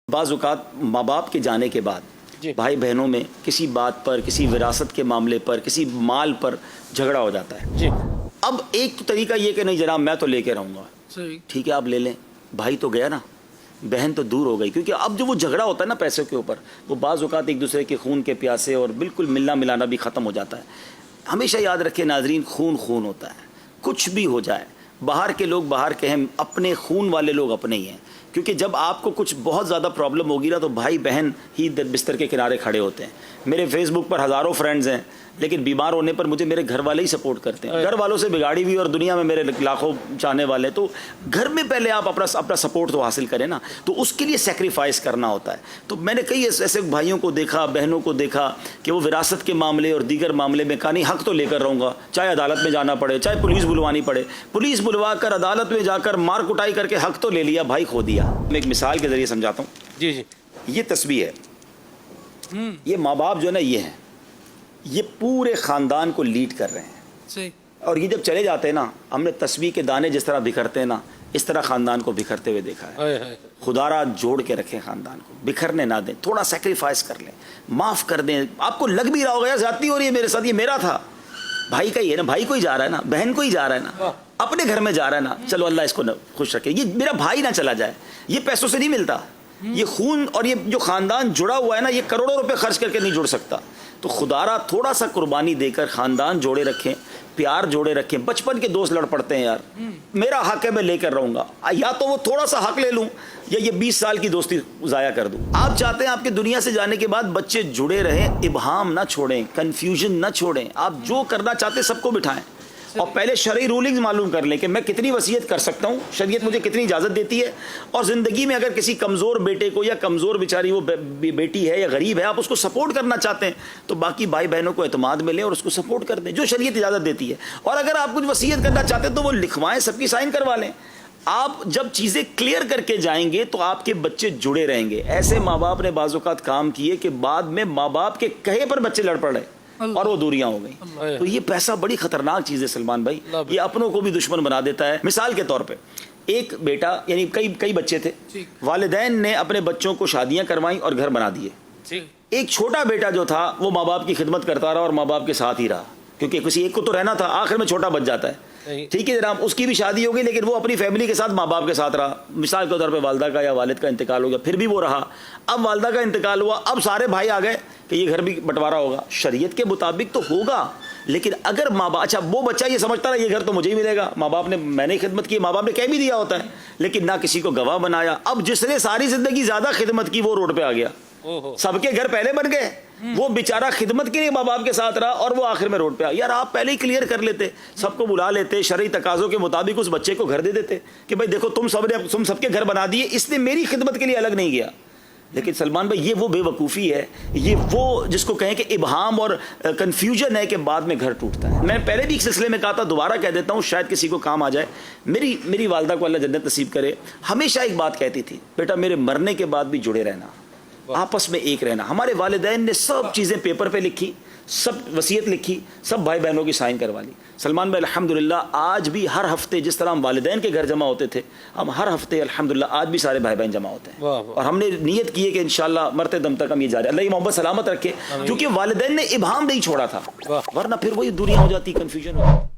بعض اوقات ماں باپ کے جانے کے بعد بھائی بہنوں میں کسی بات پر، کسی وراثت کے معاملے پر، کسی مال پر جھگڑا ہو جاتا ہے. اب ایک طریقہ یہ کہ نہیں جناب میں تو لے کے رہوں گا، ٹھیک ہے آپ لے لیں، بھائی تو گیا نا، بہن تو دور ہو گئی. کیونکہ اب جو وہ جھگڑا ہوتا ہے نا پیسوں کے اوپر، وہ بعض اوقات ایک دوسرے کے خون کے پیاسے اور بالکل ملنا ملانا بھی ختم ہو جاتا ہے. ہمیشہ یاد رکھیں ناظرین، خون خون ہوتا ہے، کچھ بھی ہو جائے، باہر کے لوگ باہر کے ہیں، اپنے خون والے لوگ اپنے ہی ہیں. کیونکہ جب آپ کو کچھ بہت زیادہ پرابلم ہوگی نا تو بھائی بہن ہی بستر کے کنارے کھڑے ہوتے ہیں. میرے فیس بک پر ہزاروں فرینڈز ہیں، لیکن بیمار ہونے پر مجھے میرے گھر والے ہی سپورٹ کرتے ہیں. گھر والوں سے بگاڑی ہوئی اور دنیا میں میرے لاکھوں چاہنے والے. تو گھر میں پہلے آپ اپنا سپورٹ تو حاصل کریں نا، تو اس کے لیے سیکریفائز کرنا ہوتا ہے. تو میں نے کئی ایسے بھائیوں کو دیکھا، بہنوں کو دیکھا کہ وہ وراثت کے معاملے اور دیگر معاملے میں کہا نہیں حق تو لے کر رہوں گا، چاہے عدالت میں جانا پڑے، چاہے پولیس بلوانی پڑے. پولیس بلوا کر عدالت میں جا کر مار کٹائی کر کے حق تو لے لیا، بھائی کھو دیا. میں ایک مثال کے ذریعے سمجھاتا ہوں. جی یہ تصویر ہے، یہ ماں باپ جو ہے نا یہ ہیں، یہ پورے خاندان کو لیڈ کر رہے ہیں. اور یہ جب چلے جاتے ہیں نا، ہم نے تسبیح کے دانے جس طرح بکھرتے ہیں نا، اس طرح خاندان کو بکھرتے ہوئے دیکھا ہے. خدا را جوڑ کے رکھیں خاندان کو، بکھرنے نہ دیں، تھوڑا سیکریفائس کر لیں، معاف کر دیں. آپ کو لگ بھی رہا ہوگا زیادتی ہو رہی ہے میرے ساتھ، یہ میرا تھا، بھائی کا ہی ہے نا، بھائی کو ہی جا رہا ہے نا، بہن کو ہی جا رہا ہے نا، اپنے گھر میں جا رہا ہے نا، چلو اللہ اس کو خوش رکھے. یہ میرا بھائی نہ چلا جائے، یہ پیسوں سے نہیں ملتا، یہ خون اور یہ جو خاندان جڑا ہوا ہے نا، یہ کروڑوں روپے خرچ کر کے نہیں جڑ سکتا. تو خدا را تھوڑا سا قربانی دے کر خاندان جوڑے رکھیں، پیار جوڑے رکھیں. بچپن کے دوست لڑ پڑتے ہیں، یار میرا حق ہے میں لے کر رہوں گا، یا تو وہ تھوڑا سا حق لے لوں یا یہ 20 سال کی دوستی ضائع کر دوں. آپ چاہتے ہیں آپ کے دنیا سے جانے کے بعد بچے جڑے رہیں، ابہام نہ چھوڑیں، کنفیوژن نہ چھوڑیں. آپ جو کرنا چاہتے سب کو بٹھائیں اور پہلے شرعی رولنگز معلوم کر لیں کہ میں کتنی وصیت کر سکتا ہوں، شریعت مجھے کتنی اجازت دیتی ہے. اور زندگی میں اگر کسی کمزور بیٹے کو یا کمزور بیچاری وہ بیٹی ہے یا غریب ہے، آپ اس کو سپورٹ کرنا چاہتے ہیں تو باقی بھائی بہنوں کو اعتماد میں لیں اور اس کو سپورٹ کر دیں جو شریعت اجازت دیتی ہے. اور اگر آپ کچھ وصیت کرنا چاہتے ہیں تو وہ لکھوائیں، سب کی سائن کروا لیں. آپ جب چیزیں کلیئر کر کے جائیں گے تو آپ کے بچے جڑے رہیں گے. ایسے ماں باپ نے بعض اوقات کام کیے کہ بعد میں ماں باپ کے کہے پر بچے لڑ پڑے اور وہ دوریاں ہو گئیں. تو یہ پیسہ بڑی خطرناک چیز ہے سلمان بھائی، یہ اپنوں کو بھی دشمن بنا دیتا ہے. مثال کے طور پہ ایک بیٹا، یعنی کئی بچے تھے، والدین نے اپنے بچوں کو شادیاں کروائیں اور گھر بنا دیے. ایک چھوٹا بیٹا جو تھا وہ ماں باپ کی خدمت کرتا رہا اور ماں باپ کے ساتھ ہی رہا، کیونکہ کسی ایک کو تو رہنا تھا، آخر میں چھوٹا بچ جاتا ہے. ٹھیک ہے جناب، اس کی بھی شادی ہو گئی لیکن وہ اپنی فیملی کے ساتھ ماں باپ کے ساتھ رہا. مثال کے طور پہ والدہ کا یا والد کا انتقال ہو گیا، پھر بھی وہ رہا. اب والدہ کا انتقال ہوا، اب سارے بھائی آ گئے کہ یہ گھر بھی بٹوارا ہوگا. شریعت کے مطابق تو ہوگا، لیکن اگر ماں باپ، اچھا وہ بچہ یہ سمجھتا رہا یہ گھر تو مجھے ہی ملے گا، ماں باپ نے، میں نے خدمت کی، ماں باپ نے کہہ بھی دیا ہوتا ہے، لیکن نہ کسی کو گواہ بنایا. اب جس نے ساری زندگی زیادہ خدمت کی وہ روڈ پہ آ گیا. سب کے گھر پہلے بن گئے، وہ بیچارہ خدمت کے لیے ماں باپ کے ساتھ رہا اور وہ آخر میں روڈ پہ آ. یار آپ پہلے ہی کلیئر کر لیتے، سب کو بلا لیتے، شرعی تقاضوں کے مطابق اس بچے کو گھر دے دیتے کہ بھائی دیکھو تم سب کے گھر بنا دیے، اس نے میری خدمت کے لیے الگ نہیں گیا. لیکن سلمان بھائی یہ وہ بے وقوفی ہے، یہ وہ جس کو کہیں کہ ابہام اور کنفیوژن ہے کہ بعد میں گھر ٹوٹتا ہے. میں پہلے بھی ایک سلسلے میں کہا تھا، دوبارہ کہہ دیتا ہوں شاید کسی کو کام آ جائے. میری والدہ کو اللہ جنت نصیب کرے، ہمیشہ ایک بات کہتی تھی، بیٹا میرے مرنے کے بعد بھی جڑے رہنا، آپس میں ایک رہنا. ہمارے والدین نے سب چیزیں پیپر پہ لکھی، سب وصیت لکھی، سب بھائی بہنوں کی سائن کروا لی. سلمان بھائی الحمدللہ آج بھی ہر ہفتے جس طرح ہم والدین کے گھر جمع ہوتے تھے، ہم ہر ہفتے الحمدللہ آج بھی سارے بھائی بہن جمع ہوتے ہیں. اور ہم نے نیت کی ہے کہ انشاءاللہ مرتے دم تک ہم یہ جاری، اللہ یہ محبت سلامت رکھے، کیونکہ والدین نے ابہام نہیں چھوڑا تھا، ورنہ پھر وہی دوریاں ہو جاتی، کنفیوژن ہو جاتی.